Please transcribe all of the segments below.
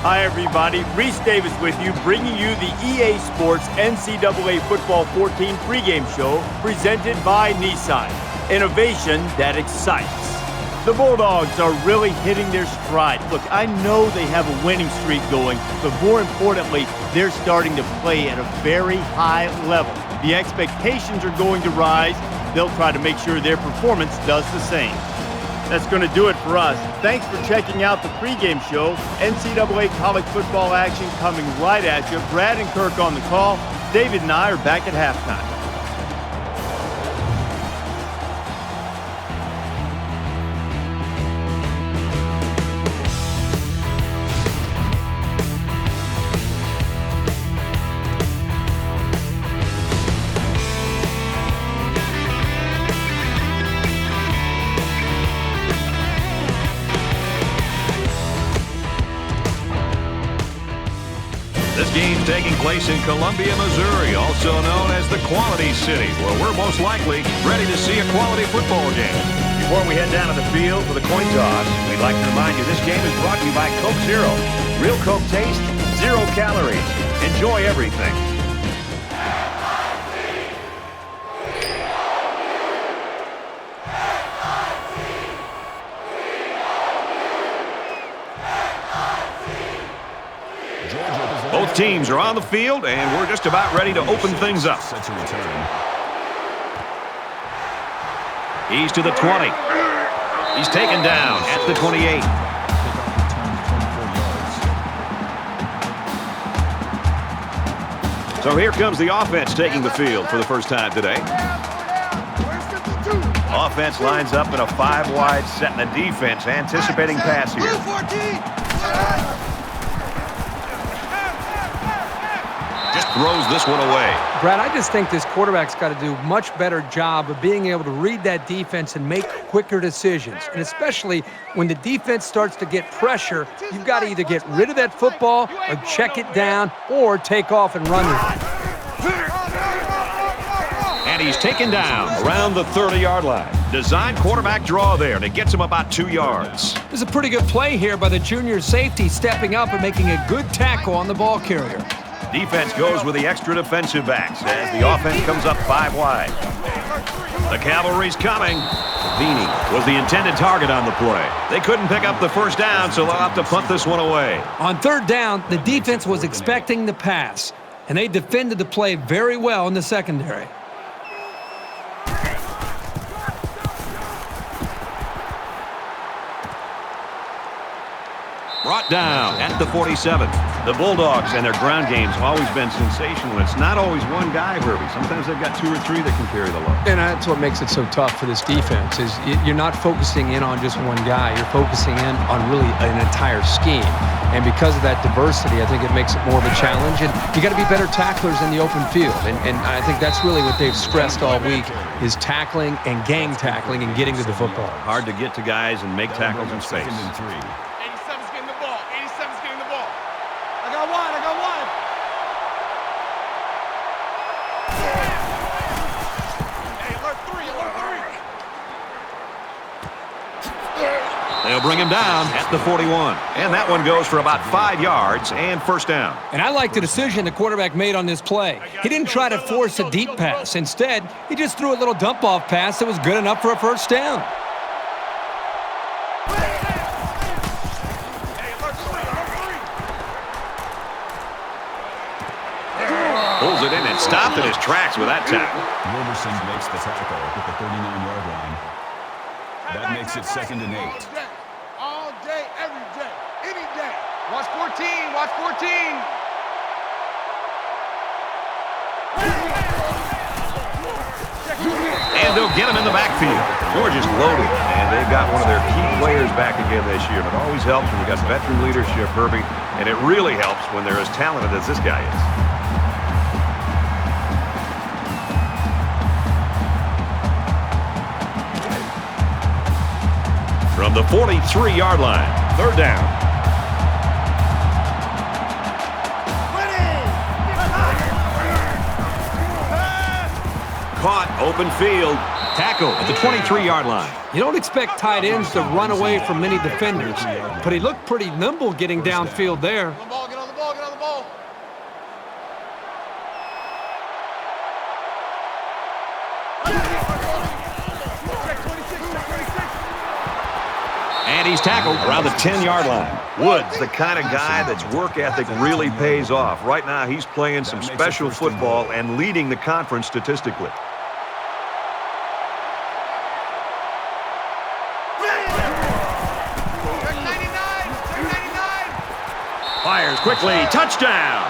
Hi, everybody. Reese Davis with you, bringing you the EA Sports NCAA Football 14 pregame show presented by Nissan. Innovation that excites. The Bulldogs are really hitting their stride. Look, I know they have a winning streak going, but more importantly, they're starting to play at a very high level. The expectations are going to rise. They'll try to make sure their performance does the same. That's going to do it for us. Thanks for checking out the pregame show. NCAA college football action coming right at you. Brad and Kirk on the call. David and I are back at halftime. This game's taking place in Columbia, Missouri, also known as the Quality City, where we're most likely ready to see a quality football game. Before we head down to the field for the coin toss, we'd like to remind you this game is brought to you by Coke Zero. Real Coke taste, 0 calories. Enjoy everything. Both teams are on the field, and we're just about ready to open things up. He's to the 20. He's taken down at the 28. So here comes the offense taking the field for the first time today. Offense lines up in a 5-wide set, and the defense anticipating pass here. Just throws this one away. Brad, I just think this quarterback's got to do a much better job of being able to read that defense and make quicker decisions. And especially when the defense starts to get pressure, you've got to either get rid of that football or check it down or take off and run with it. And he's taken down around the 30-yard line. Design quarterback draw there, and it gets him about 2 yards. There's a pretty good play here by the junior safety, stepping up and making a good tackle on the ball carrier. Defense goes with the extra defensive backs as the offense comes up 5 wide. The cavalry's coming. Vini was the intended target on the play. They couldn't pick up the first down, so they'll have to punt this one away. On third down, the defense was expecting the pass, and they defended the play very well in the secondary. Brought down at the 47. The Bulldogs and their ground game's always been sensational. It's not always one guy, Herbie. Sometimes they've got 2 or 3 that can carry the load. And that's what makes it so tough for this defense is you're not focusing in on just one guy. You're focusing in on really an entire scheme. And because of that diversity, I think it makes it more of a challenge. And you got to be better tacklers in the open field. And I think that's really what they've stressed all week is tackling and gang tackling and getting to the football. Hard to get to guys and make tackles in space. They'll bring him down at the 41. And that one goes for about 5 yards and first down. And I like the decision the quarterback made on this play. He didn't try to force a deep pass. Instead, he just threw a little dump-off pass that was good enough for a first down. Pulls it in and stopped in his tracks with that tackle. Wilberson makes the tackle at the 39-yard line. That makes it 2nd and 8. All day, every day, any day. Watch 14, watch 14. And they'll get him in the backfield. Georgia's loaded, and they've got one of their key players back again this year. It always helps when you've got veteran leadership, Herbie, and it really helps when they're as talented as this guy is. From the 43-yard line, third down. Caught, open field. Tackle at the 23-yard line. You don't expect tight ends to run away from many defenders, but he looked pretty nimble getting downfield there. Get on the ball, get on the ball, get on the ball. And he's tackled around the 10-yard line. Woods, the kind of guy that's work ethic really pays off. Right now, he's playing some special football and leading the conference statistically. Fires quickly. Touchdown.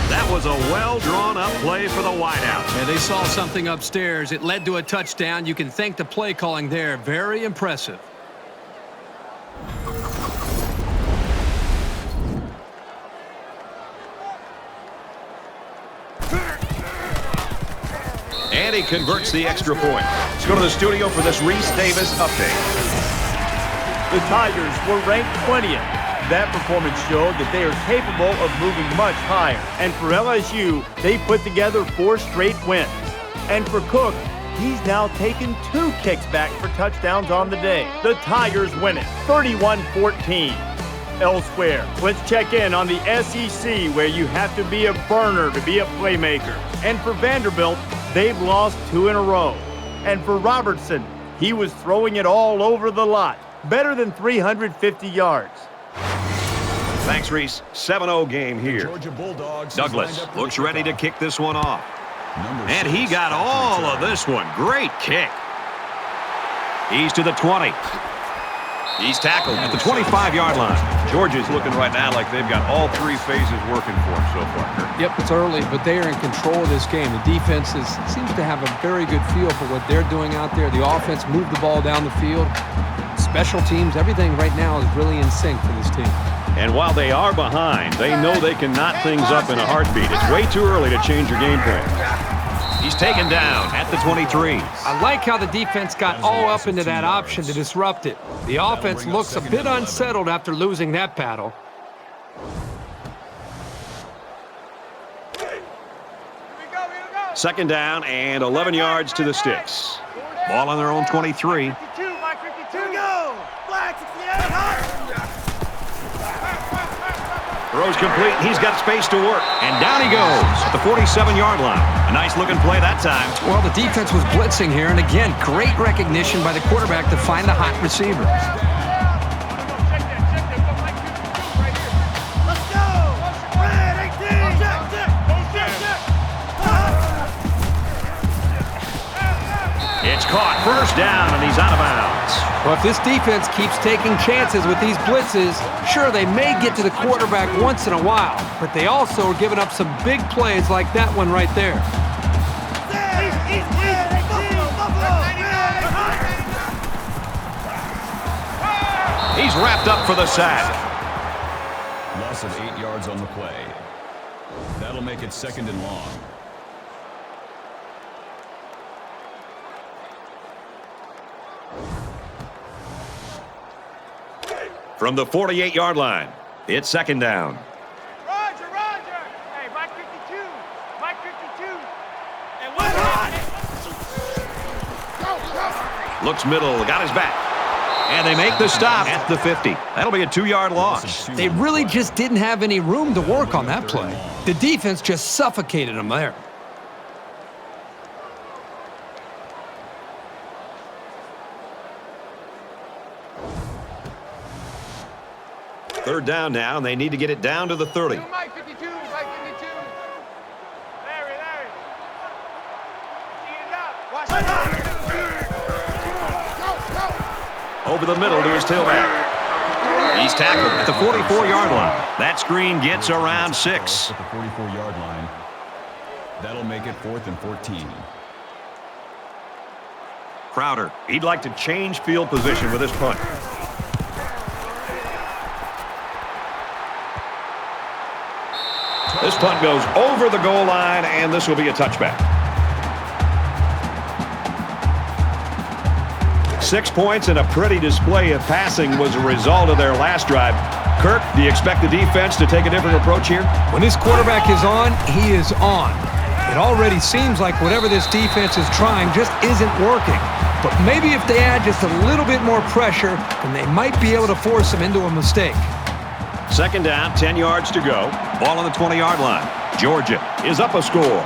That was a well-drawn-up play for the wideout. Yeah, they saw something upstairs. It led to a touchdown. You can thank the play calling there. Very impressive. And he converts the extra point. Let's go to the studio for this Reese Davis update. The Tigers were ranked 20th. That performance showed that they are capable of moving much higher. And for LSU, they put together 4 straight wins. And for Cook, he's now taken 2 kicks back for touchdowns on the day. The Tigers win it, 31-14. Elsewhere, let's check in on the SEC, where you have to be a burner to be a playmaker. And for Vanderbilt, they've lost 2 in a row. And for Robertson, he was throwing it all over the lot. Better than 350 yards. Thanks, Reese. 7-0 game here. Georgia Bulldogs. Douglas looks ready to kick this one off. And he 6, got all of this one. Great kick. He's to the 20. He's tackled at the 25-yard line. Georgia's looking right now like they've got all 3 phases working for them so far, Kurt. Yep, it's early, but they are in control of this game. The defense seems to have a very good feel for what they're doing out there. The offense moved the ball down the field. Special teams, everything right now is really in sync for this team. And while they are behind, they know they can knot things up in a heartbeat. It's way too early to change your game plan. He's taken down at the 23. I like how the defense got all up into that option to disrupt it. The offense looks a bit unsettled after losing that battle. Second down and 11 yards to the sticks. Ball on their own 23. Throws complete. He's got space to work. And down he goes at the 47-yard line. A nice-looking play that time. Well, the defense was blitzing here, and again, great recognition by the quarterback to find the hot receiver. It's caught. First down, and he's out of bounds. Well, if this defense keeps taking chances with these blitzes, sure, they may get to the quarterback once in a while, but they also are giving up some big plays like that one right there. He's wrapped up for the sack. Loss of 8 yards on the play. That'll make it 2nd and long. From the 48-yard line, it's 2nd down. Roger. Hey, Mike 52. Mike 52. And one. Looks middle, got his back. And they make the stop at the 50. That'll be a 2-yard loss. They really just didn't have any room to work on that play. The defense just suffocated them there. Third down now, and they need to get it down to the 30. Mike 52. Mike 52. Larry. Eat it up. Watch it. Over the middle to his tailback. He's tackled at the 44-yard line. That screen gets around 6. At the 44-yard line. That'll make it 4th and 14. Crowder, he'd like to change field position with this punt. This punt goes over the goal line, and this will be a touchback. 6 points and a pretty display of passing was a result of their last drive. Kirk, do you expect the defense to take a different approach here? When this quarterback is on, he is on. It already seems like whatever this defense is trying just isn't working. But maybe if they add just a little bit more pressure, then they might be able to force him into a mistake. Second down, 10 yards to go. Ball on the 20-yard line. Georgia is up a score.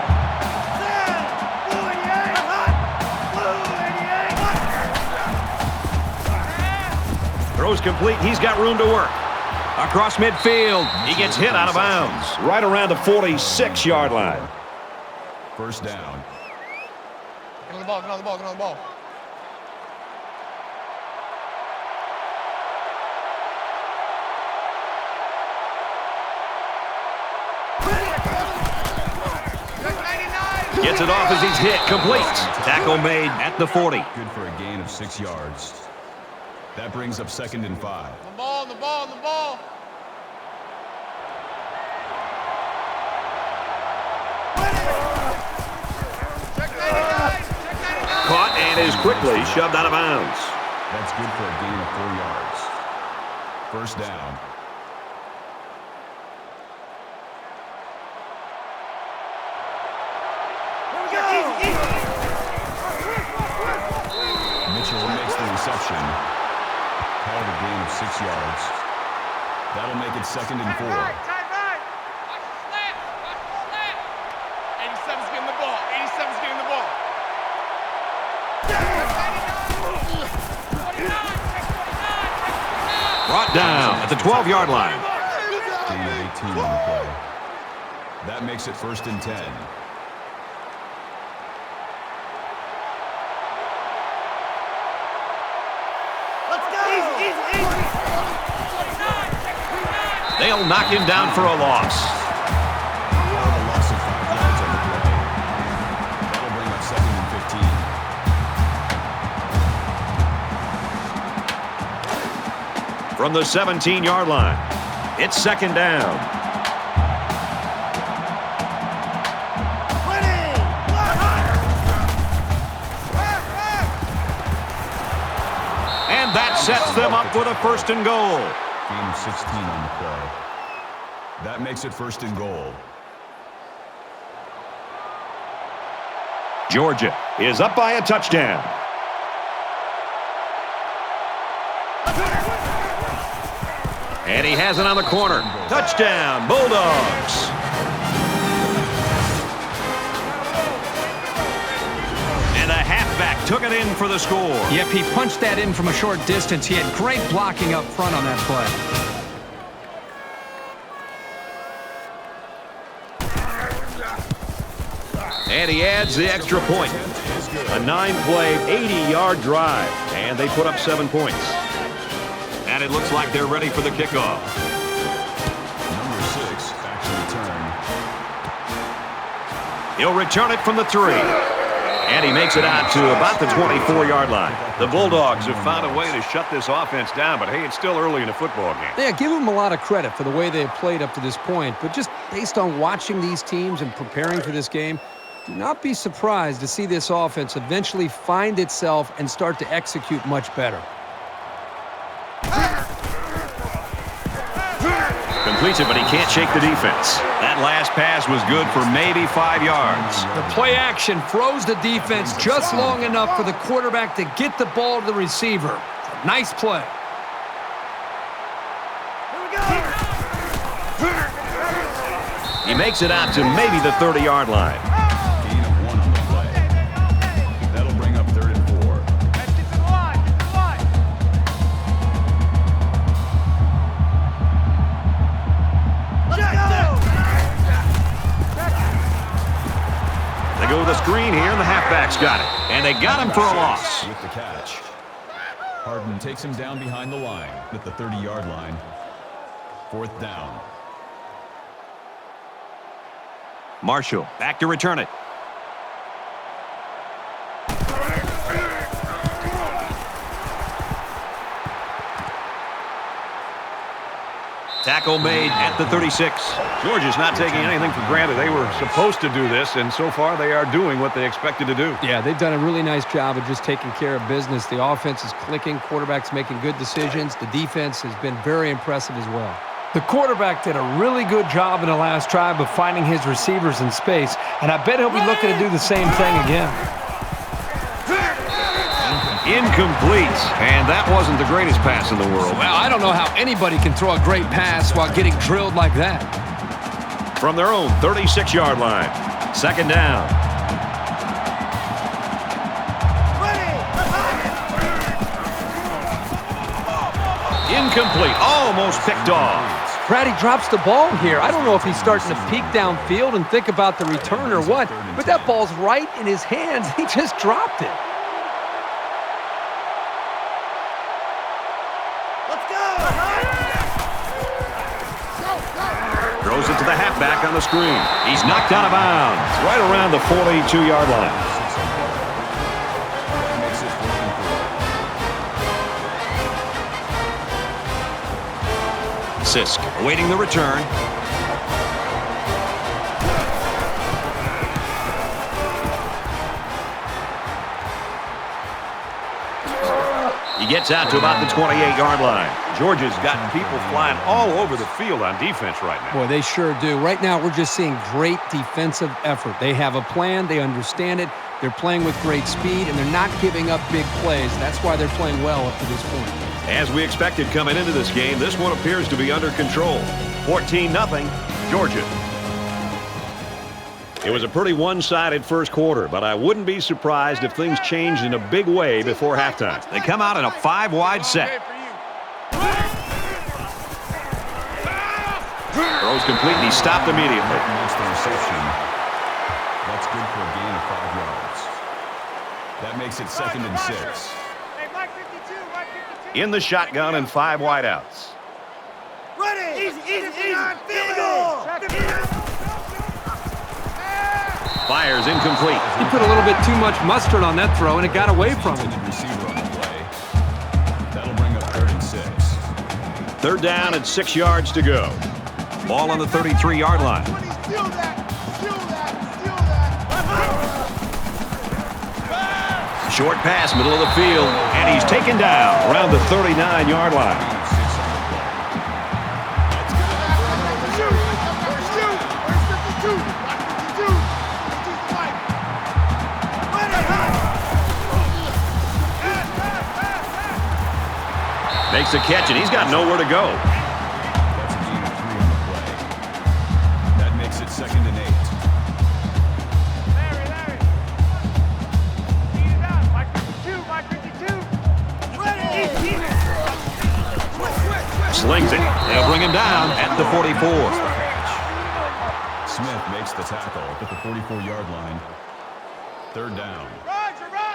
Throws complete. He's got room to work. Across midfield. He gets hit out of bounds. Right around the 46-yard line. First down. Get on the ball, get on the ball, get on the ball. Gets it off as he's hit. Complete. Tackle made at the 40. Good for a gain of 6 yards. That brings up 2nd and 5. On the ball, on the ball, on the ball. Check 99, check 99. Caught and is quickly shoved out of bounds. That's good for a gain of 4 yards. First down. Mitchell makes the reception. Called a gain of 6 yards. That'll make it 2nd and 4. Time right. Watch the slant, watch the slant. 87's getting the ball, 87's getting the ball. Brought down at the 12-yard line. Gain of 18 on the play. That makes it 1st and 10. They'll knock him down for a loss. A loss of 5 yards on the play. That'll bring up 2nd and 15. From the 17-yard line, it's 2nd down. And that sets them up with a 1st and goal. Gain of 16 on the play. That makes it 1st and goal. Georgia is up by a touchdown. And he has it on the corner. Touchdown, Bulldogs. And a halfback took it in for the score. Yep, he punched that in from a short distance. He had great blocking up front on that play. And he adds the extra point. A 9-play, 80-yard drive. And they put up 7 points. And it looks like they're ready for the kickoff. Number 6 back to return. He'll return it from the 3. And he makes it out to about the 24-yard line. The Bulldogs have found a way to shut this offense down, but hey, it's still early in the football game. Yeah, give them a lot of credit for the way they've played up to this point, but just based on watching these teams and preparing for this game, do not be surprised to see this offense eventually find itself and start to execute much better. Completes it, but he can't shake the defense. That last pass was good for maybe 5 yards. The play action froze the defense just long enough for the quarterback to get the ball to the receiver. Nice play. He makes it out to maybe the 30-yard line. Gain of 1 on the play. That'll bring up 3rd and 4. They go with a screen here, and the halfback's got it. And they got him for a loss. With the catch. Harden takes him down behind the line at the 30-yard line. 4th down. Marshall back to return it. Tackle made at the 36. Georgia's not taking anything for granted. They were supposed to do this, and so far they are doing what they expected to do. Yeah, they've done a really nice job of just taking care of business. The offense is clicking. Quarterback's making good decisions. The defense has been very impressive as well. The quarterback did a really good job in the last drive of finding his receivers in space, and I bet he'll be looking to do the same thing again. Incomplete, and that wasn't the greatest pass in the world. Well, I don't know how anybody can throw a great pass while getting drilled like that. From their own 36-yard line. Second down. Incomplete. Almost picked off. Brady drops the ball here. I don't know if he's starting to peek downfield and think about the return or what, but that ball's right in his hands. He just dropped it. Throws it to the halfback on the screen. He's knocked out of bounds right around the 42-yard line. Sisk awaiting the return. He gets out to about the 28-yard line. Georgia's got people flying all over the field on defense right now. Boy, they sure do. Right now, we're just seeing great defensive effort. They have a plan. They understand it. They're playing with great speed, and they're not giving up big plays. That's why they're playing well up to this point. As we expected coming into this game, this one appears to be under control. 14-0, Georgia. It was a pretty one-sided first quarter, but I wouldn't be surprised if things changed in a big way before halftime. They come out in a 5-wide set. Throws complete, and he stopped immediately. Makes the reception. That's good for a gain of 5 yards. That makes it 2nd and 6. In the shotgun and 5 wideouts. Fires incomplete. He put a little bit too much mustard on that throw, and it got away from him. Receiver on the play. That'll bring up 3rd and 6. Third down and 6 yards to go. Ball on the 33-yard line. Short pass, middle of the field, and he's taken down around the 39-yard line. Makes the catch, and he's got nowhere to go. That's a gain of 3 on the play. That makes it 2nd and 8. Larry. Beat it out. Mike 52. Slings it. They'll bring him down at the 44. Smith makes the tackle at the 44-yard line. 3rd down. Roger. No.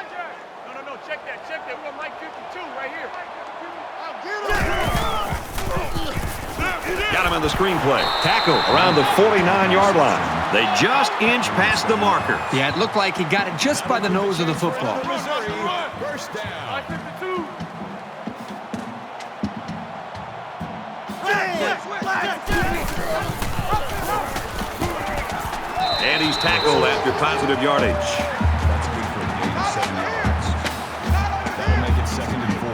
Check that. We got Mike 52 right here. Got him on the screenplay. Tackle around the 49-yard line. They just inch past the marker. Yeah, it looked like he got it just by the nose of the football. First down. Mike 52. And he's tackled after positive yardage. That's good for a gain of 7 yards. That'll make it 2nd and 4.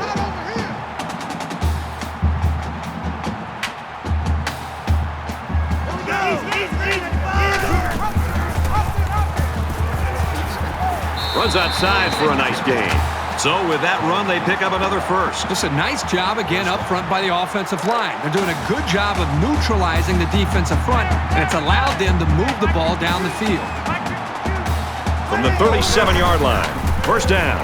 Runs outside for a nice gain. So with that run, they pick up another first. Just a nice job again up front by the offensive line. They're doing a good job of neutralizing the defensive front, and it's allowed them to move the ball down the field. From the 37-yard line, first down.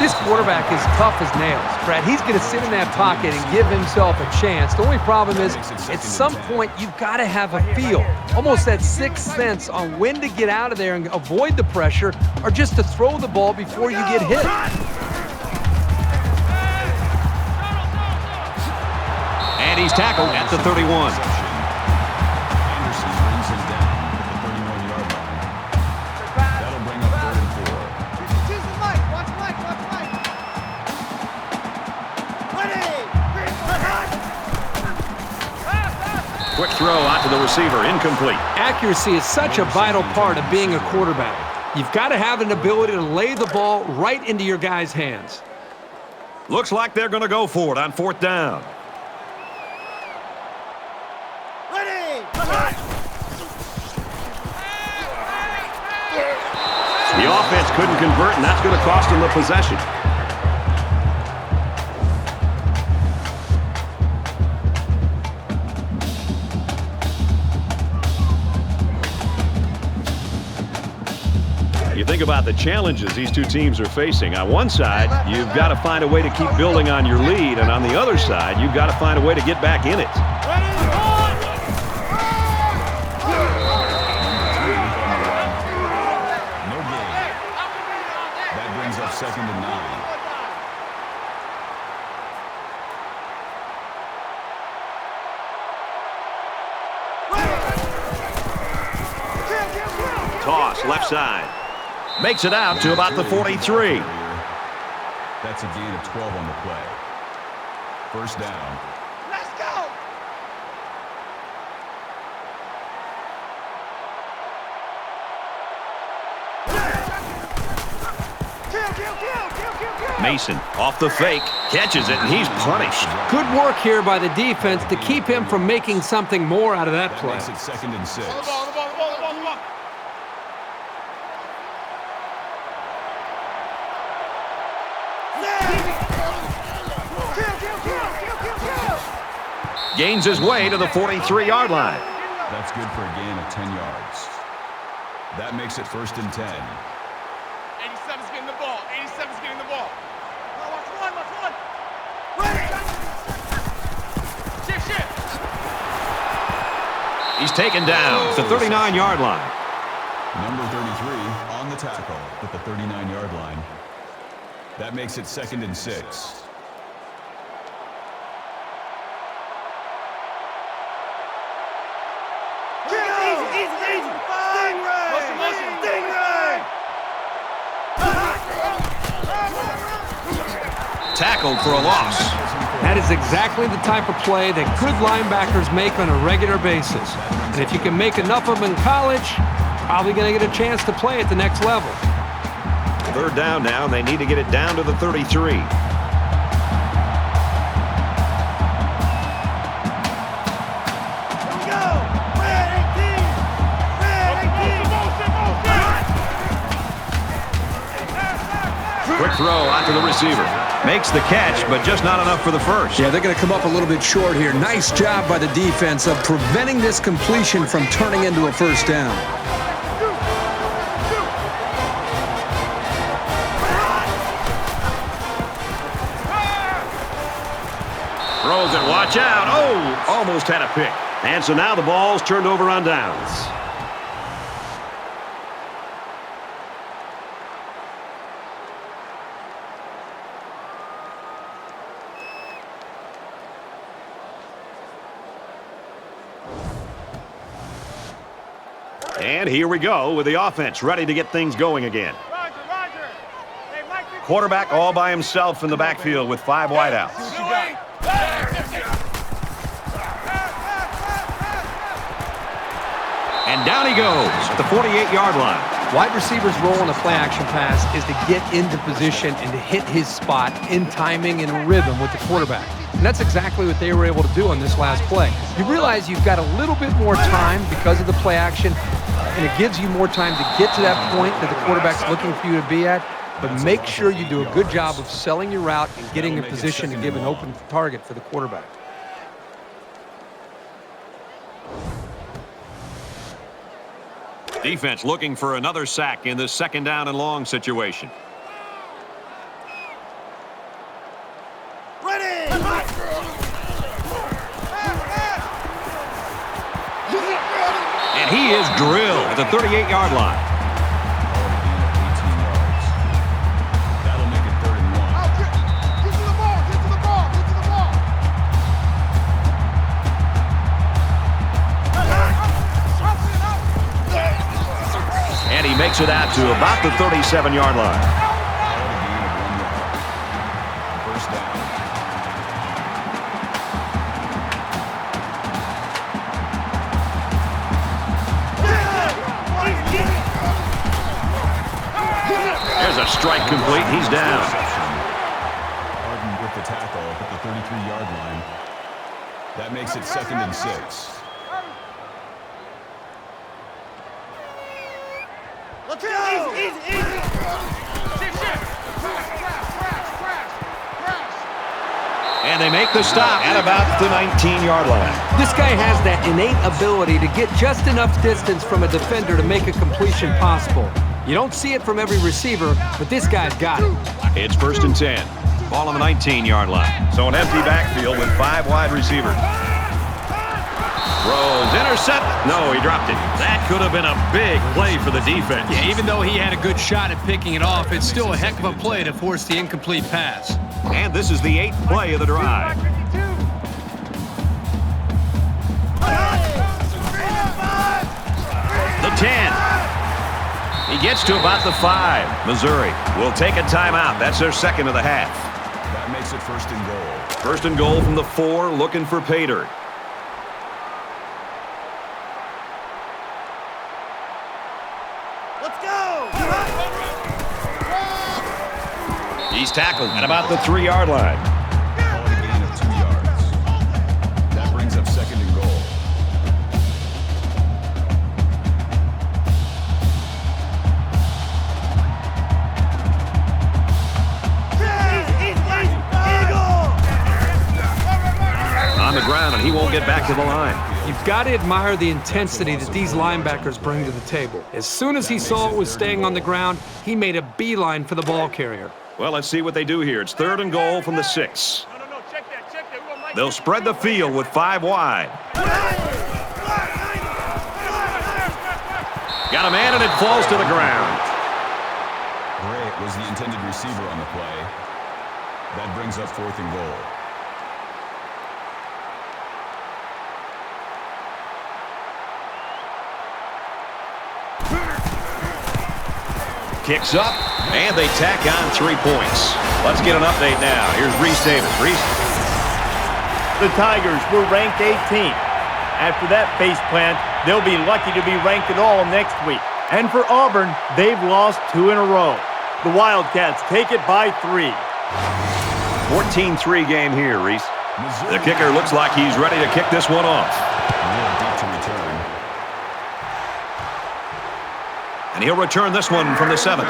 This quarterback is tough as nails, Brad. He's going to sit in that pocket and give himself a chance. The only problem is, at some point, you've got to have a feel, almost that sixth sense on when to get out of there and avoid the pressure, or just to throw the ball before you get hit. And he's tackled at the 31. Anderson brings him down at the 31-yard line. That'll bring up 3rd and 4. Quick throw out to the receiver, incomplete. Accuracy is such a vital part of being a quarterback. You've got to have an ability to lay the ball right into your guys' hands. Looks like they're going to go for it on 4th down. The offense couldn't convert, and that's going to cost them the possession. You think about the challenges these two teams are facing. On one side, you've got to find a way to keep building on your lead, and on the other side, you've got to find a way to get back in it. That brings up 2nd and 9. Toss, left side. Makes it out to about the 43. That's a gain of 12 on the play. 1st down. Let's go. Mason off the fake, catches it, and he's punished. Good work here by the defense to keep him from making something more out of that play. Makes it 2nd and 6. The ball, the ball, the ball, the ball, the ball. Gains his way to the 43-yard line. That's good for a gain of 10 yards. That makes it 1st and 10. 87's getting the ball. 87's getting the ball. Watch one. Shift. He's taken down at the 39-yard line. Number 33 on the tackle at the 39-yard line. That makes it 2nd and 6. Tackled for a loss. That is exactly the type of play that good linebackers make on a regular basis. And if you can make enough of them in college, probably going to get a chance to play at the next level. 3rd down now, and they need to get it down to the 33. Quick throw out to the receiver. Makes the catch, but just not enough for the first. Yeah, they're going to come up a little bit short here. Nice job by the defense of preventing this completion from turning into a 1st down. Throws it, watch out. Oh, almost had a pick. And so now the ball's turned over on downs. And here we go with the offense ready to get things going again. Roger. Hey, Mike, Quarterback all by himself in the backfield with 5 wideouts. And down he goes at the 48-yard line. Wide receiver's role in a play-action pass is to get into position and to hit his spot in timing and rhythm with the quarterback. And that's exactly what they were able to do on this last play. You realize you've got a little bit more time because of the play action, and it gives you more time to get to that point that the quarterback's looking for you to be at. But make sure you do a good job of selling your route and getting in position to give an open target for the quarterback. Defense looking for another sack in this 2nd down and long situation. And he is drilled at the 38-yard line. That'll make it 3rd and 1. Get to the ball. And he makes it out to about the 37-yard line. First down. strike complete. He's down. Harden with the tackle at the 33-yard line. That makes it 2nd and 6. Let's go! Easy! Shift! Crash! And they make the stop at about the 19-yard line. This guy has that innate ability to get just enough distance from a defender to make a completion possible. You don't see it from every receiver, but this guy's got it. It's 1st and 10. Ball on the 19-yard line. So an empty backfield with 5 wide receivers. Throws, intercept. No, he dropped it. That could have been a big play for the defense. Yeah, even though he had a good shot at picking it off, it's still a heck of a play to force the incomplete pass. And this is the 8th play of the drive. The 10. He gets to about the 5. Missouri will take a timeout. That's their 2nd of the half. That makes it 1st and goal. 1st and goal from the 4, looking for pay dirt. Let's go! He's tackled at about the 3-yard line. Call it a gain of 2 yards. That brings up 2nd and goal. On the ground, and he won't get back to the line. You've got to admire the intensity that these linebackers bring to the table. As soon as he saw it was staying on the ground, he made a beeline for the ball carrier. Well, let's see what they do here. It's 3rd and goal from the 6. No, check that. They'll spread the field with 5 wide. Got a man, and it falls to the ground. Gray was the intended receiver on the play. That brings up 4th and goal. Kicks up, and they tack on 3 points. Let's get an update now. Here's Reese Davis. Reese. The Tigers were ranked 18th. After that face plant, they'll be lucky to be ranked at all next week. And for Auburn, they've lost 2 in a row. The Wildcats take it by 3. 14-3 game here, Reese. The kicker looks like he's ready to kick this one off. Really deep to return. And he'll return this one from the 7.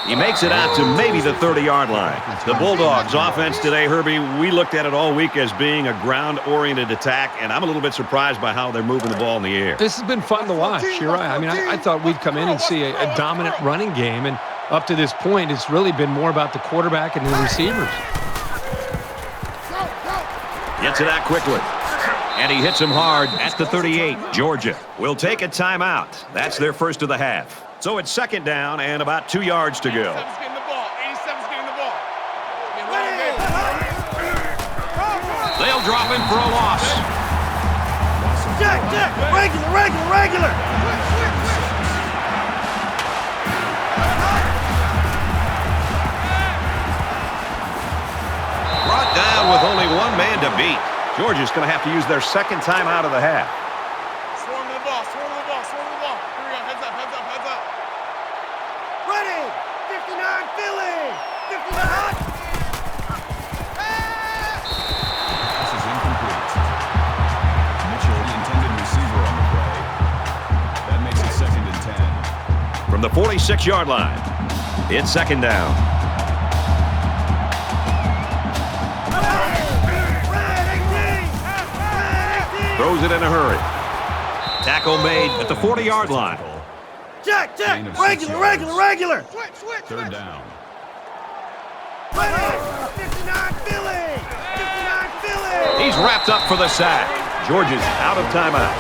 He makes it out to maybe the 30-yard line. The Bulldogs' offense today, Herbie, we looked at it all week as being a ground-oriented attack, and I'm a little bit surprised by how they're moving the ball in the air. This has been fun to watch. You're right. I mean, I thought we'd come in and see a dominant running game, and up to this point, it's really been more about the quarterback and the receivers. Gets it out quickly. And he hits him hard at the 38. Georgia will take a timeout. That's their 1st of the half. So it's 2nd down and about 2 yards to go. 87's getting the ball. 87's getting the ball. They'll drop him for a loss. Jack! Regular! Brought down with only 1 man to beat. Georgia's going to have to use their 2nd timeout of the half. Swarm the ball. Here we go. Heads up. Ready! 59 Philly! 59! Pass is incomplete. Mitchell, the intended receiver on the play. That makes it 2nd and 10. From the 46-yard line, it's 2nd down. Throws it in a hurry. Tackle made at the 40-yard line. Jack! Regular! Switch! 3rd down. Ready! 59 Philly! 59 Philly! He's wrapped up for the sack. Georgia's out of timeout.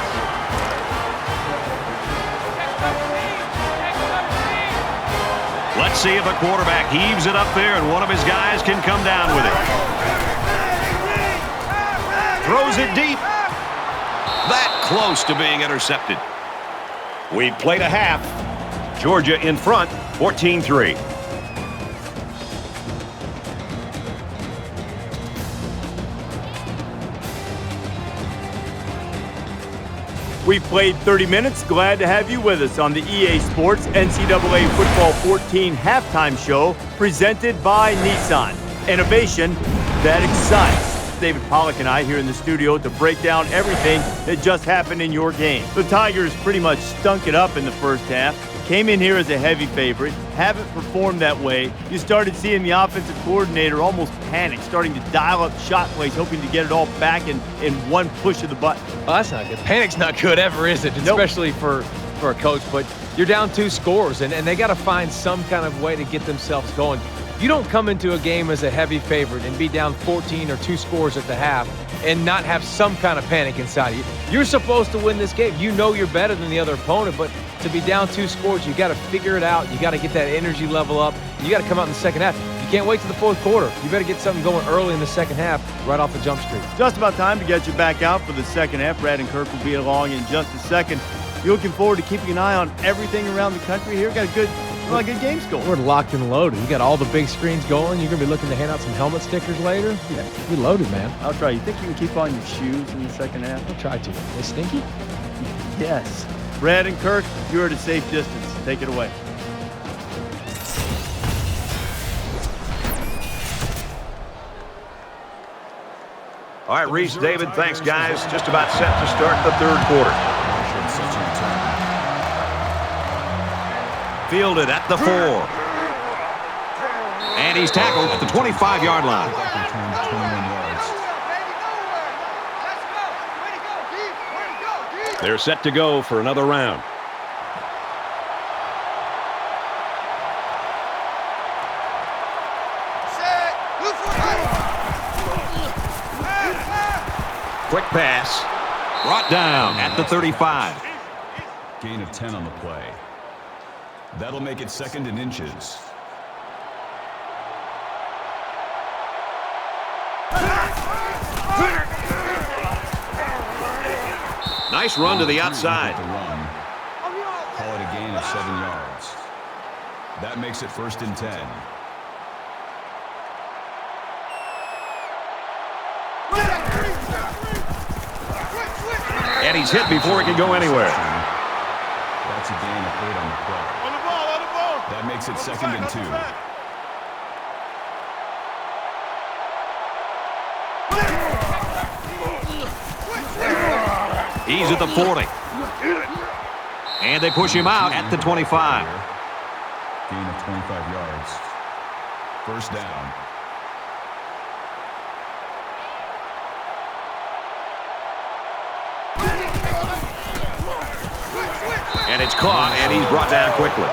Let's see if the quarterback heaves it up there and one of his guys can come down with it. Throws it deep. That close to being intercepted. We played a half. Georgia in front, 14-3. We've played 30 minutes. Glad to have you with us on the EA Sports NCAA Football 14 halftime show presented by Nissan. Innovation that excites. David Pollack and I here in the studio to break down everything that just happened in your game. The Tigers pretty much stunk it up in the first half. Came in here as a heavy favorite, haven't performed that way. You started seeing the offensive coordinator almost panic, starting to dial up shot plays, hoping to get it all back in one push of the button. Well, that's not good. Panic's not good ever, is it? Nope. Especially for a coach. But you're down 2 scores, and they got to find some kind of way to get themselves going. You don't come into a game as a heavy favorite and be down 14 or 2 scores at the half and not have some kind of panic inside of you. You're supposed to win this game. You know you're better than the other opponent, but to be down 2 scores, you got to figure it out. You got to get that energy level up. You got to come out in the second half. You can't wait to the fourth quarter. You better get something going early in the second half, right off the jump street. Just about time to get you back out for the second half. Brad and Kirk will be along in just a second. You're looking forward to keeping an eye on everything around the country here. Got a lot of good games going. We're locked and loaded. You got all the big screens going. You're going to be looking to hand out some helmet stickers later. You're loaded, man. I'll try. You think you can keep on your shoes in the second half? I'll try to. They stinky? Yes. Brad and Kirk, you're at a safe distance. Take it away. All right, Reese, David, thanks, guys. Just about set to start the third quarter. Fielded at the 4. And he's tackled at the 25-yard line. They're set to go for another round. Quick pass. Brought down at the 35. Gain of 10 on the play. That'll make it 2nd and inches. Nice run to the outside. Call it a gain of 7 yards. That makes it 1st and 10. And he's hit before he can go anywhere. That's a gain of 8 on the play. On the ball. That makes it 2nd and 2. He's at the 40. And they push him out at the 25. Gain of 25 yards. 1st down. And it's caught, and he's brought down quickly.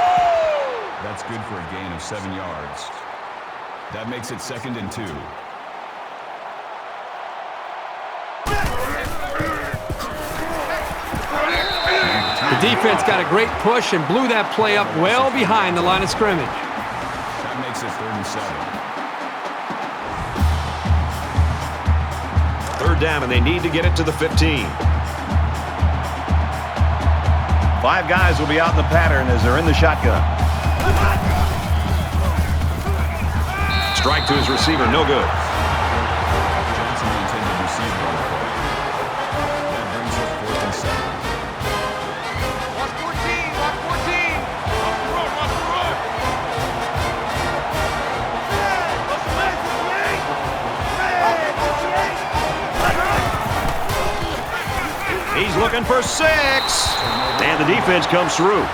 That's good for a gain of 7 yards. That makes it 2nd and 2. The defense got a great push and blew that play up well behind the line of scrimmage. That makes it 3rd and 7. 3rd down, and they need to get it to the 15. 5 guys will be out in the pattern as they're in the shotgun. Strike to his receiver, no good. Johnson, the intended receiver on the play. That brings up 4th and 7. Watch 14. Watch 14. Watch the road. Watch the road. He's looking for 6. And the defense comes through.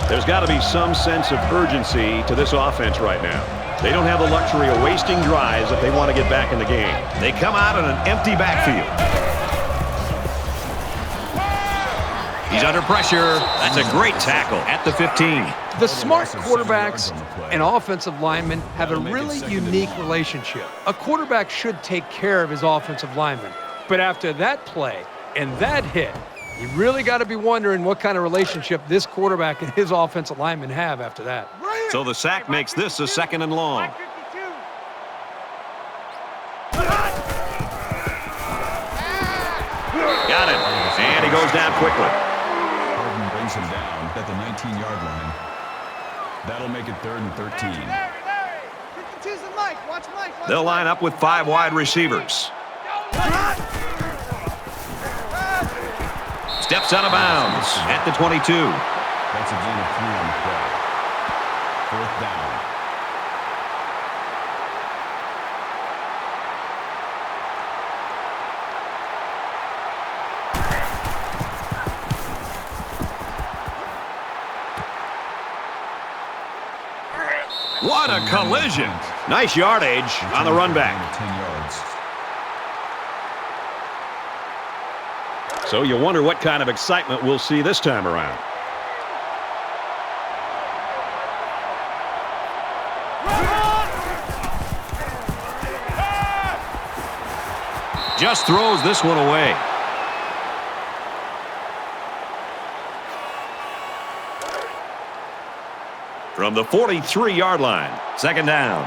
There's got to be some sense of urgency to this offense right now. They don't have the luxury of wasting drives if they want to get back in the game. They come out in an empty backfield. He's under pressure. That's a great tackle at the 15. The smart quarterbacks and offensive linemen have a really unique relationship. A quarterback should take care of his offensive lineman. But after that play and that hit, you really got to be wondering what kind of relationship this quarterback and his offensive lineman have after that. So the sack makes this a 2nd and long. goes down quickly. Harden brings him down at the 19-yard line. That'll make it 3rd and 13. They'll line up with 5 wide receivers. Steps out of bounds at the 22. That's a gain of 3 on the play. 4th down. What a collision. Nice yardage on the run back. 10 yards. So you wonder what kind of excitement we'll see this time around. Just throws this one away. From the 43-yard line, 2nd down.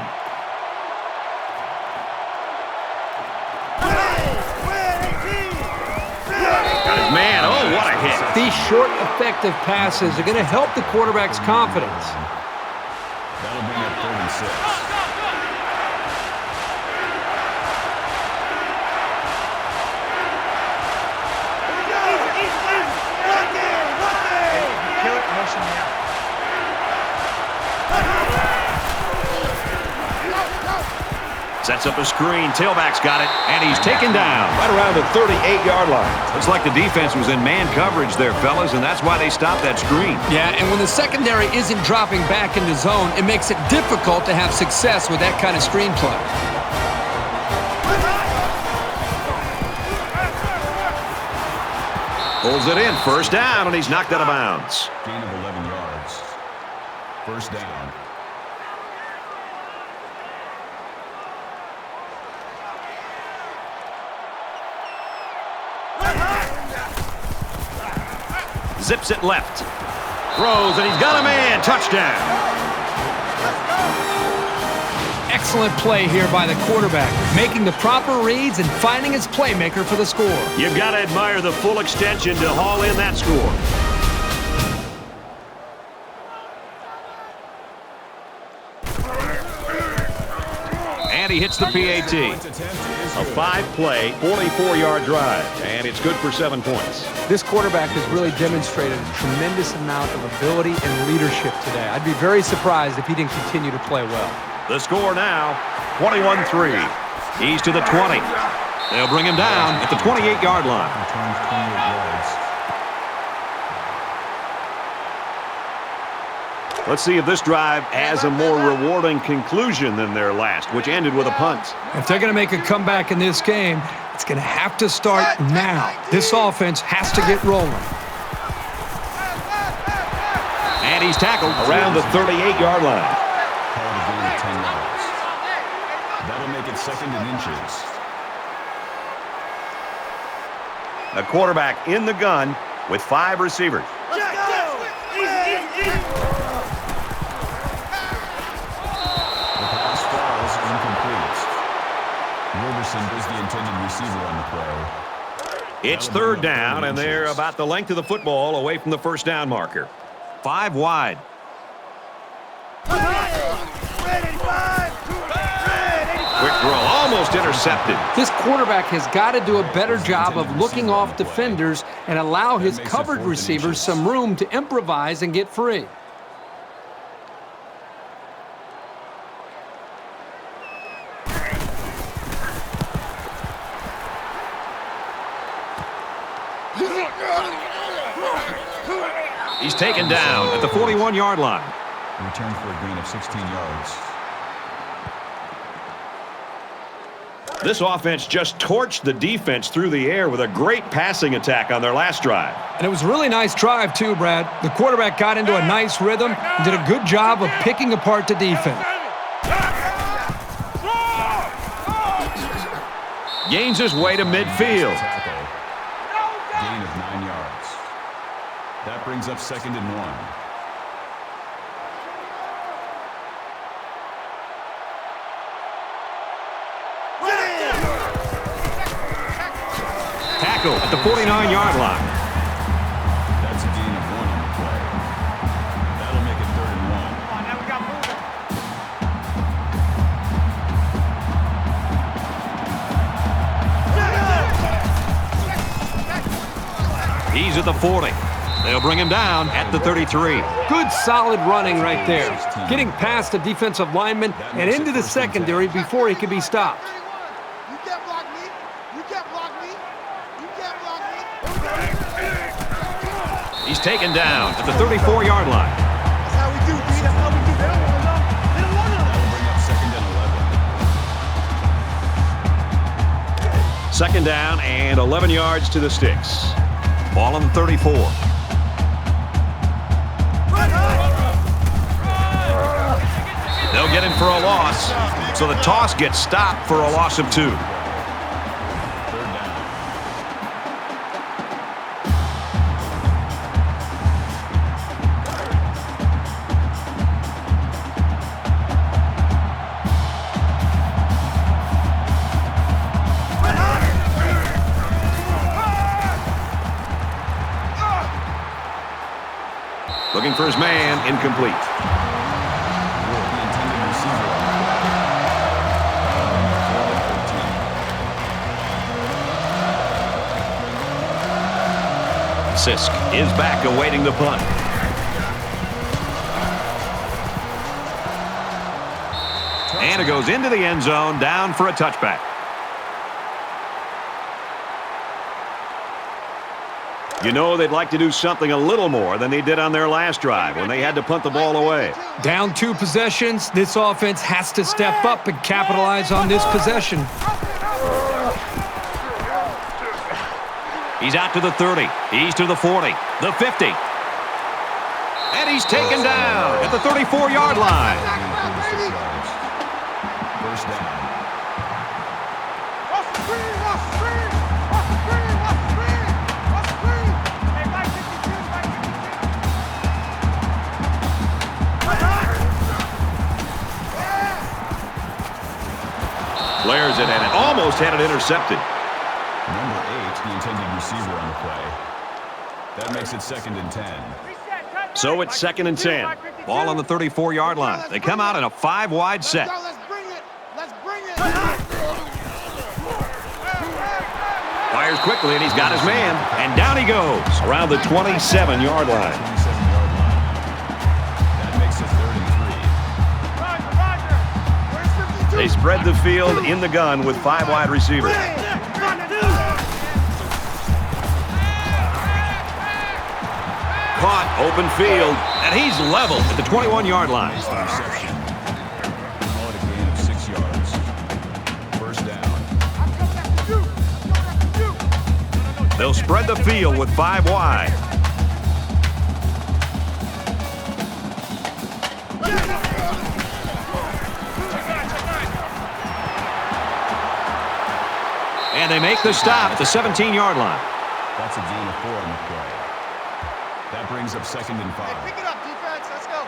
Got his man. Oh, what a hit. These short, effective passes are going to help the quarterback's confidence. That'll bring up 3rd and 6. Sets up a screen. Tailback's got it, and he's taken down right around the 38-yard line. Looks like the defense was in man coverage there, fellas, and that's why they stopped that screen. Yeah, and when the secondary isn't dropping back into zone, it makes it difficult to have success with that kind of screen play. Pulls it in. 1st down, and he's knocked out of bounds. Gain of 11 yards. 1st down. Zips it left. Throws, and he's got a man. Touchdown. Excellent play here by the quarterback, making the proper reads and finding his playmaker for the score. You've got to admire the full extension to haul in that score. And he hits the PAT. A 5-play, 44-yard drive, and it's good for 7 points. This quarterback has really demonstrated a tremendous amount of ability and leadership today. I'd be very surprised if he didn't continue to play well. The score now, 21-3. He's to the 20. They'll bring him down at the 28-yard line. Returns 28 yards. Let's see if this drive has a more rewarding conclusion than their last, which ended with a punt. If they're going to make a comeback in this game, it's going to have to start now. This offense has to get rolling. And he's tackled around the 38-yard line. Called a gain of 10 yards. That'll make it 2nd and inches. The quarterback in the gun with 5 receivers. Is the intended receiver on the play. It's 3rd down, and they're about the length of the football away from the 1st down marker. 5 wide. Quick throw, almost intercepted. This quarterback has got to do a better job of looking off defenders and allow his covered receivers some room to improvise and get free. He's taken down at the 41-yard line. Return for a gain of 16 yards. This offense just torched the defense through the air with a great passing attack on their last drive. And it was a really nice drive, too, Brad. The quarterback got into a nice rhythm and did a good job of picking apart the defense. Gains his way to midfield. Gain of 9 yards. That brings up 2nd and 1. Tackle at the 49-yard line. He's at the 40. They'll bring him down at the 33. Good, solid running right there. Getting past the defensive lineman and into the secondary before he can be stopped. You can't block me. You can't block me. You can't block me. He's taken down at the 34-yard line. That's how we do, B. That's how we do. They don't want to know. They don't want to know. That'll bring up second and 11. Second down and 11 yards to the sticks. Ball on the 34. They'll get him for a loss. So the toss gets stopped for a loss of 2. Third down. Looking for his man, incomplete. The intended receiver on the play. Sisk is back awaiting the punt. And it goes into the end zone, down for a touchback. You know they'd like to do something a little more than they did on their last drive when they had to punt the ball away. Down 2 possessions, this offense has to step up and capitalize on this possession. He's out to the 30. He's to the 40. The 50. And he's taken down at the 34-yard line. First down. Flares it and it almost had it intercepted. Number 8, the intended receiver on the play. That makes it second and 10. So it's second and 10. Ball on the 34-yard line. They come out in a 5-wide set. Let's bring it. Let's bring it. Fires quickly, and he's got his man. And down he goes around the 27-yard line. 27-yard line. That makes it third and 3. They spread the field in the gun with 5 wide receivers. Caught, open field, and he's level at the 21-yard line. Reception. Call it a gain of 6 yards. First down. They'll spread the field with 5 wide. And they make the stop at the 17-yard line. That's a gain of 4 on the play. That brings up second and 5. Pick it up, defense. Let's go.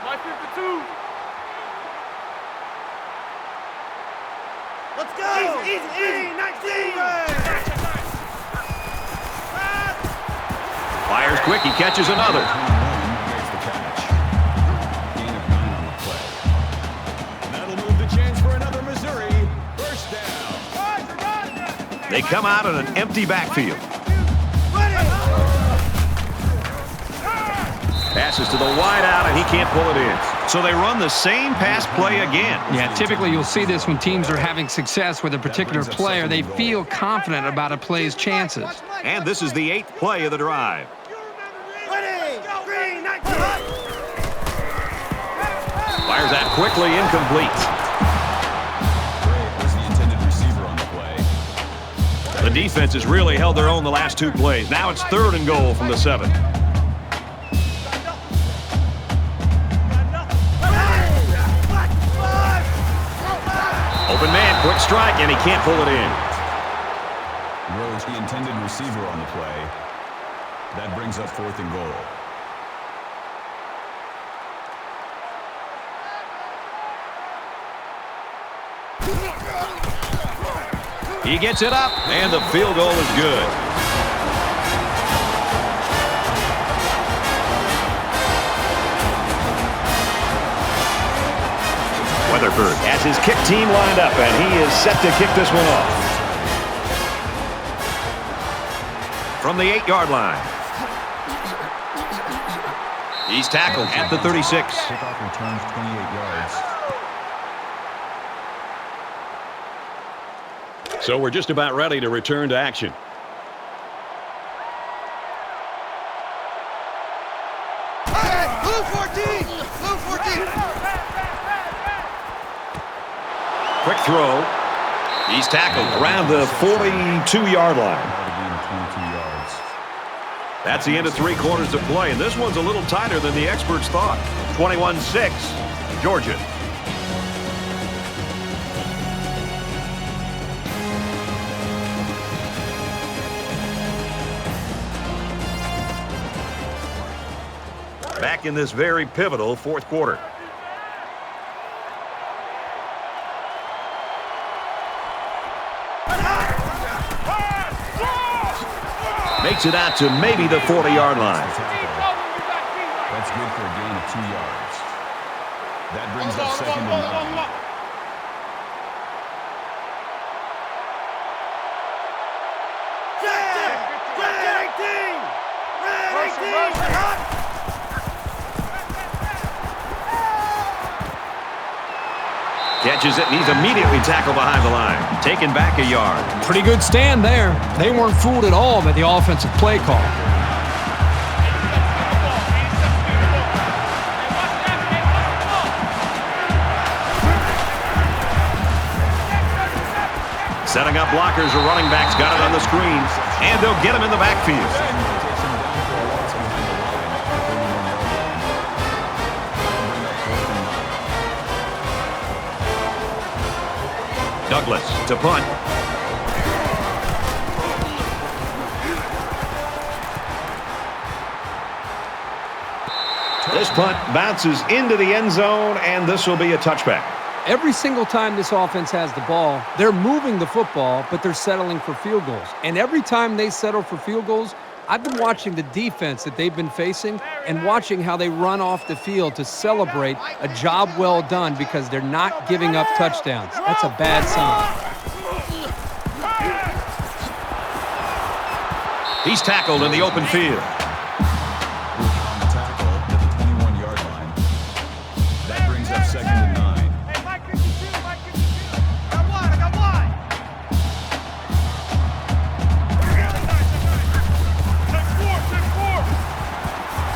My 52. Let's go. Easy. 19. Fires quick, he catches another. 21 makes the catch. Gain of 9 on the play. That'll move the chains for another Missouri. First down. They come out in an empty backfield. Passes to the wide out, and he can't pull it in. So they run the same pass play again. Yeah, typically you'll see this when teams are having success with a particular player. They feel confident about a play's chances. And this is the 8th play of the drive. Fires that quickly, incomplete. Gray was the intended receiver on the play. The defense has really held their own the last 2 plays. Now it's 3rd and goal from the 7. Open man, quick strike, and he can't pull it in. Rose, the intended receiver on the play. That brings up 4th and goal. He gets it up, and the field goal is good. Weatherford has his kick team lined up, and he is set to kick this one off. from the 8-yard line. He's tackled at the 36. Kickoff returns 28 yards. So we're just about ready to return to action. Blue 14! Blue 14! Quick throw. He's tackled around the 42-yard line. That's the end of 3 quarters of play, and this one's a little tighter than the experts thought. 21-6, Georgia. Back in this very pivotal 4th quarter. Makes it out to maybe the 40-yard line. That's good for a gain of 2 yards. That brings up 2nd and 9. Catches it, and he's immediately tackled behind the line. Taken back a yard. Pretty good stand there. They weren't fooled at all by the offensive play call. Setting up blockers, a running back's got it on the screen, and they'll get him in the backfield. Douglas to punt. This punt bounces into the end zone, and this will be a touchback. Every single time this offense has the ball, they're moving the football, but they're settling for field goals. And every time they settle for field goals, I've been watching the defense that they've been facing and watching how they run off the field to celebrate a job well done because they're not giving up touchdowns. That's a bad sign. He's tackled in the open field. On the tackle at the 21-yard line. That brings up 2nd and 9.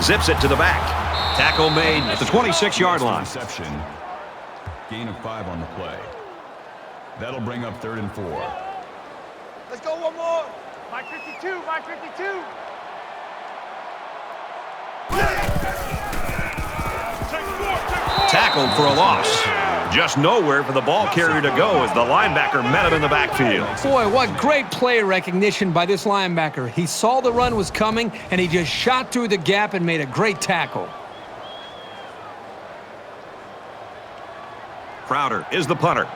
Zips it to the back. Tackle made at the 26-yard line. Reception. Gain of 5 on the play. That'll bring up 3rd and 4. Let's go one more. Mike 52, Mike 52. Tackled for a loss. Just nowhere for the ball carrier to go as the linebacker met him in the backfield. Boy, what great play recognition by this linebacker. He saw the run was coming, and he just shot through the gap and made a great tackle. Crowder is the punter.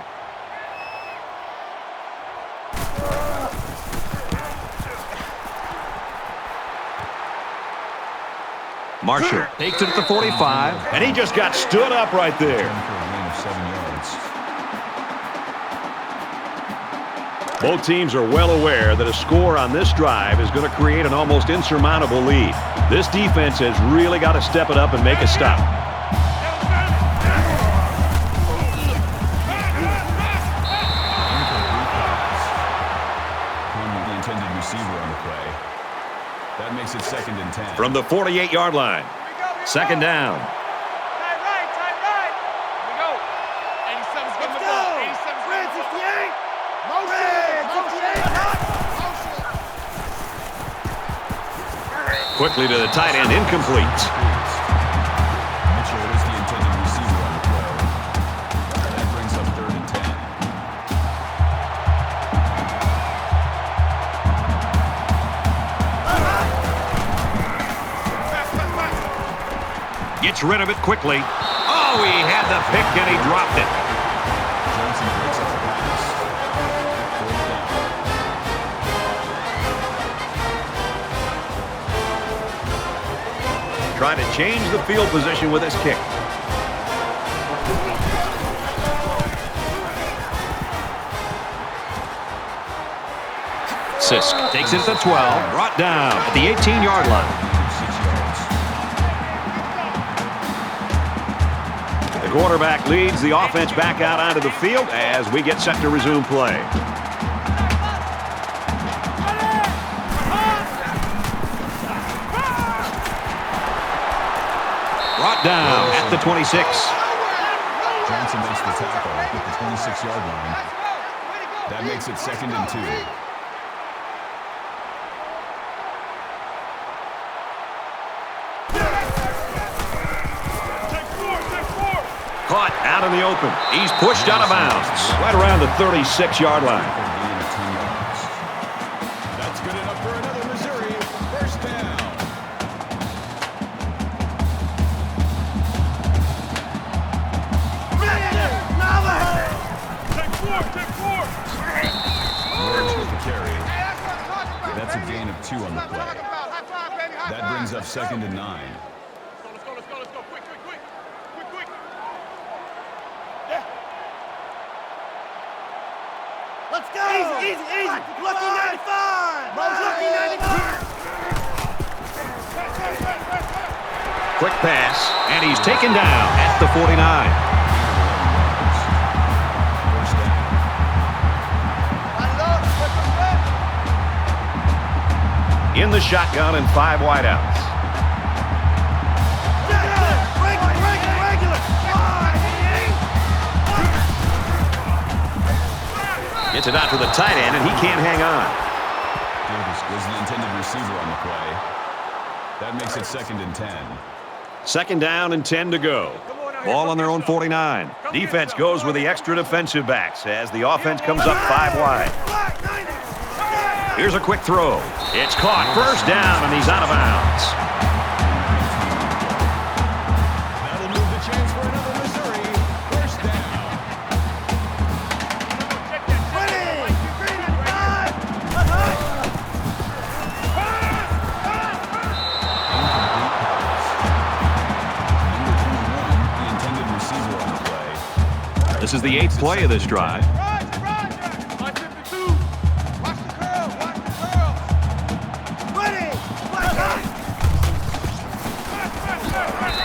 Marshall takes it at the 45, and he just got stood up right there. Both teams are well aware that a score on this drive is going to create an almost insurmountable lead. This defense has really got to step it up and make a stop. The intended receiver on the play. That makes it 2nd and 10. From the 48-yard line, 2nd down. Tight right. Here we go. 87's getting the ball. 87's getting the ball. Quickly to the tight end, incomplete. Mitchell is the intended receiver on the play. That brings up 3rd and 10. Gets rid of it quickly. Oh, he had the pick and he dropped it. Johnson breaks up the pass. Trying to change the field position with his kick. Sisk takes it at the 12, brought down at the 18-yard line. 6 yards. The quarterback leads the offense back out onto the field as we get set to resume play. Brought down at the 26. Johnson makes the tackle at the 26-yard line. That makes it 2nd and 2. Caught out in the open. He's pushed out of bounds right around the 36-yard line. That's good enough for another Missouri first down. Rose with the carry. That's a gain of 2 on the play. That brings up 2nd and 9. Let's go. Quick. Let's go! Easy! Lucky 95! Lucky 95! Quick pass, and he's taken down at the 49. In the shotgun and 5 wideouts. Gets it out to the tight end, and he can't hang on. Davis was the intended receiver on the play. That makes it 2nd and 10. 2nd down and 10 to go. Ball on their own 49. Defense goes with the extra defensive backs as the offense comes up 5 wide. Here's a quick throw. It's caught. First down, and he's out of bounds. That'll move the chains for another Missouri first down. Number 21, the intended receiver on the play. This is the 8th play of this drive.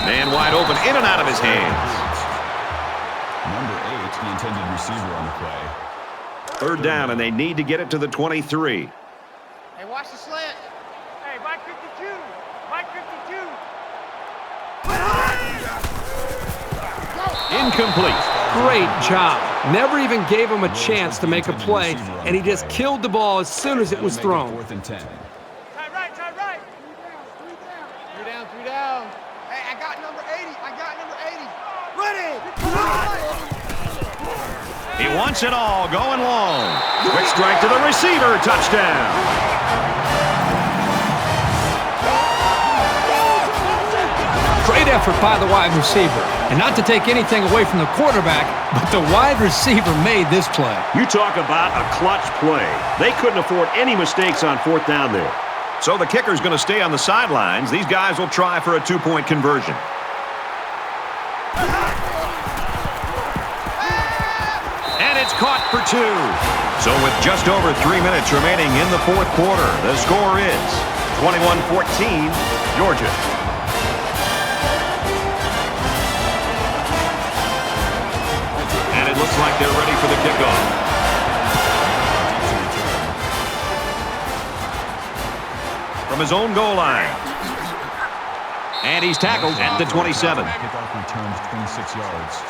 Man wide open, in and out of his hands. Number 8, the intended receiver on the play. 3rd down, and they need to get it to the 23. Hey, watch the slant. Hey, Mike 52. Incomplete. Great job. Never even gave him a chance to make a play, and he just killed the ball as soon as it was thrown. 4th and 10. Tight right. 3 down. Hey, I got number 80. He wants it all, going long. Quick strike to the receiver, touchdown. Great effort by the wide receiver. And not to take anything away from the quarterback, but the wide receiver made this play. You talk about a clutch play. They couldn't afford any mistakes on 4th down there. So the kicker's going to stay on the sidelines. These guys will try for a 2-point conversion. And it's caught for 2. So with just over 3 minutes remaining in the 4th quarter, the score is 21-14, Georgia. And it looks like they're ready for the kickoff. From his own goal line. And he's tackled at the 27. Kickoff returns 26 yards.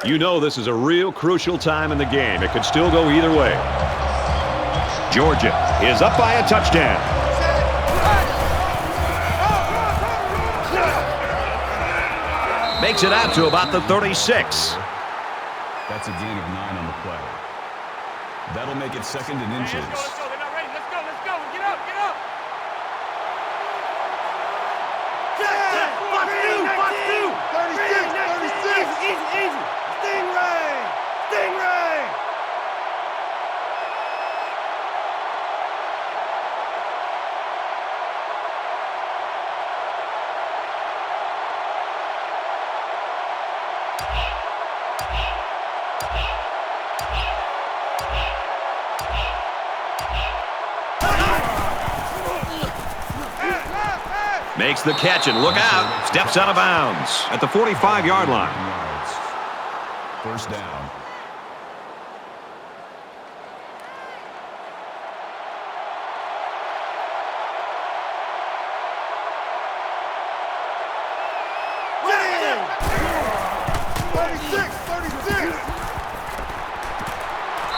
You know this is a real crucial time in the game. It could still go either way. Georgia is up by a touchdown. Makes it out to about the 36. That's a gain of 9 on the play. That'll make it 2nd and inches. They're not ready. Let's go. Get up. Box two! 36! Easy! Stingray! Makes the catch and look out. Steps out of bounds at the 45-yard line. First down.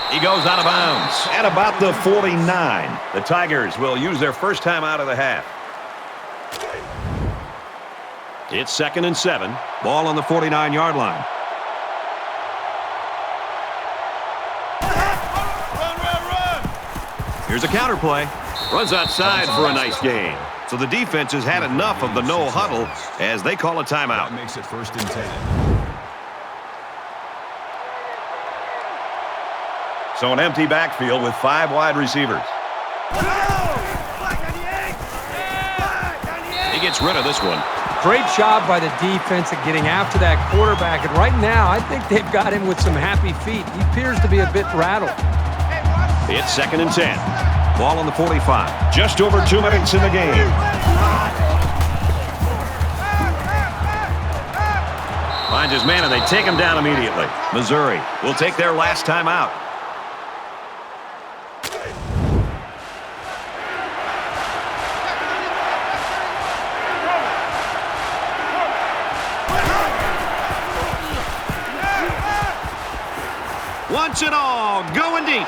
He goes out of bounds at about the 49. The Tigers will use their first time out of the half. It's 2nd and 7. Ball on the 49-yard line. Here's a counter play. Runs outside for a nice gain. So the defense has had enough of the no huddle as they call a timeout. That makes it 1st and 10. So an empty backfield with 5 wide receivers. He gets rid of this one. Great job by the defense at getting after that quarterback. And right now, I think they've got him with some happy feet. He appears to be a bit rattled. It's 2nd and 10. Ball on the 45. Just over 2 minutes in the game. Finds his man, and they take him down immediately. Missouri will take their last time out. Wants it all, going deep.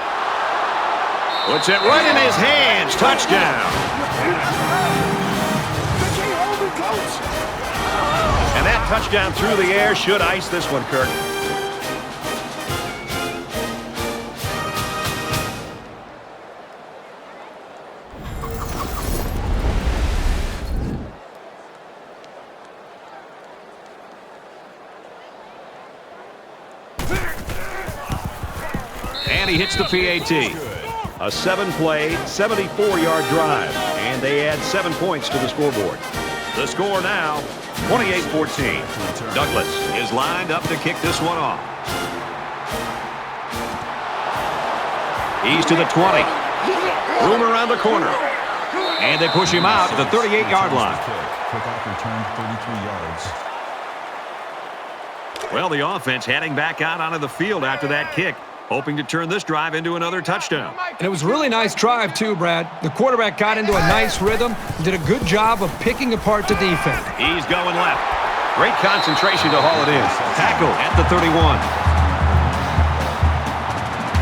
Puts it right in his hands. Touchdown. And that touchdown through the air should ice this one, Kirk. And he hits the PAT. A 7-play, 74-yard drive. And they add 7 points to the scoreboard. The score now, 28-14. Douglas is lined up to kick this one off. He's to the 20. Room around the corner. And they push him out to the 38-yard line. Kickoff returned 33 yards. Well, the offense heading back out onto the field after that kick, hoping to turn this drive into another touchdown. And it was a really nice drive, too, Brad. The quarterback got into a nice rhythm and did a good job of picking apart the defense. He's going left. Great concentration to haul it in. Tackle at the 31.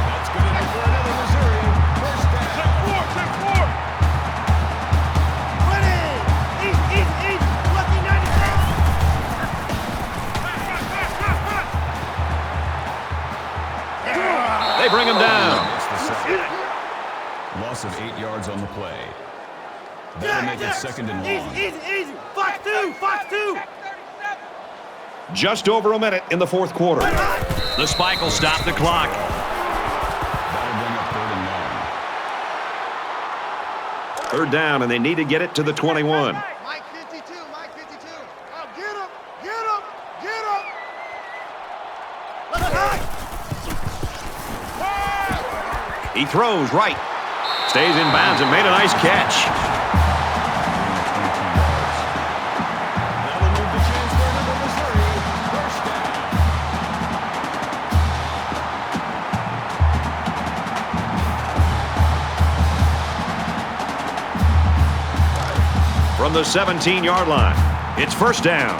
That's good enough for another Missouri. First down. Check four. East, lucky 96. They bring him down. It's the second. Loss of 8 yards on the play. That'll make it 2nd and long. Easy. Fox 2. Just over a minute in the 4th quarter. The spike will stop the clock. That'll bring up 3rd and long. 3rd down, and they need to get it to the 21. Mike 52. Oh, get him. He throws right. Stays in bounds and made a nice catch. That'll move the chains for another Missouri. First down. From the 17-yard line, it's 1st down.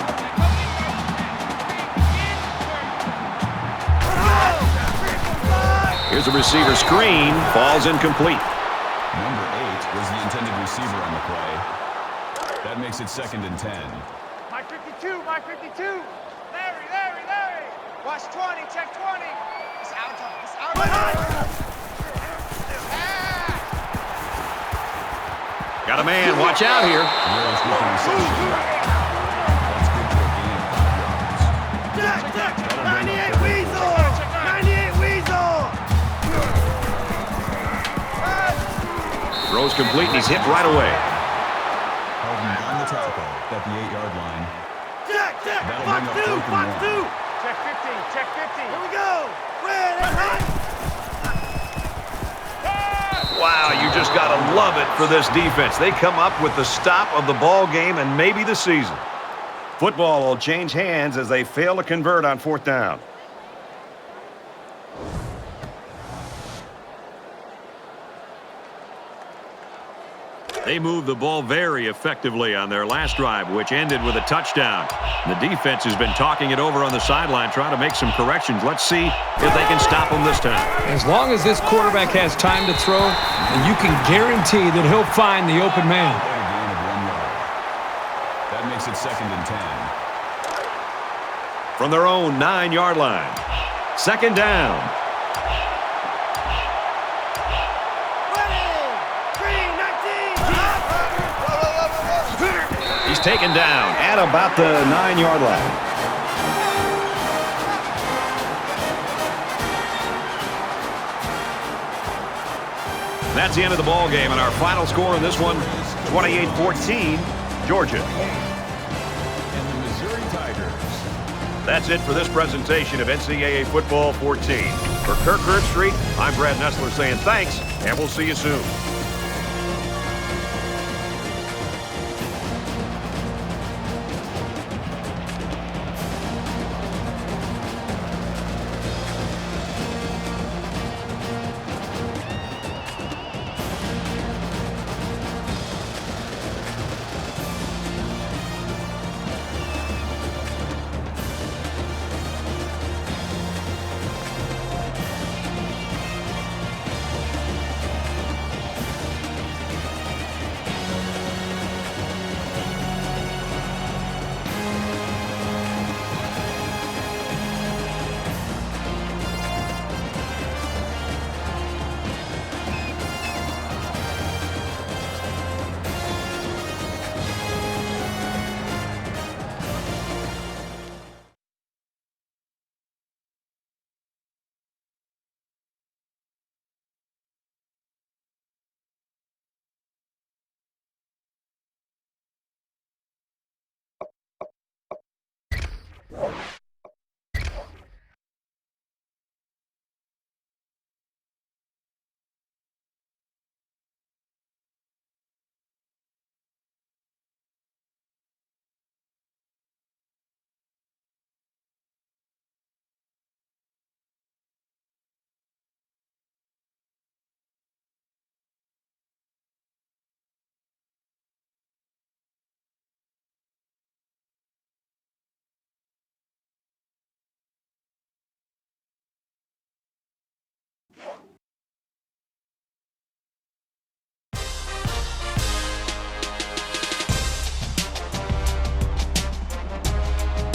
Here's a receiver screen. Falls incomplete. Number 8 was the intended receiver on the play. That makes it 2nd and 10. Mike 52. Larry. Watch 20, check 20. It's out time. Got a man. Watch out here. Yards with the reception. That's good for a gain of 5 yards. Jack, 98 Weasel. Throws complete, and he's hit right away. Held him on the tackle at the 8-yard line. Jack, That'll Fox bring up 4th 2. and long. Check 15. Here we go. Red, that's hot. Wow, you just got to love it for this defense. They come up with the stop of the ball game and maybe the season. Football will change hands as they fail to convert on 4th down. They moved the ball very effectively on their last drive, which ended with a touchdown. The defense has been talking it over on the sideline, trying to make some corrections. Let's see if they can stop them this time. As long as this quarterback has time to throw, and you can guarantee that he'll find the open man. A gain of 1 yard. That makes it 2nd and 10. From their own 9-yard line. 2nd down. He's taken down at about the 9-yard line. That's the end of the ball game, and our final score in this one, 28-14, Georgia. And the Missouri Tigers. That's it for this presentation of NCAA Football 14. For Kirk Herbstreit, I'm Brad Nessler saying thanks, and we'll see you soon.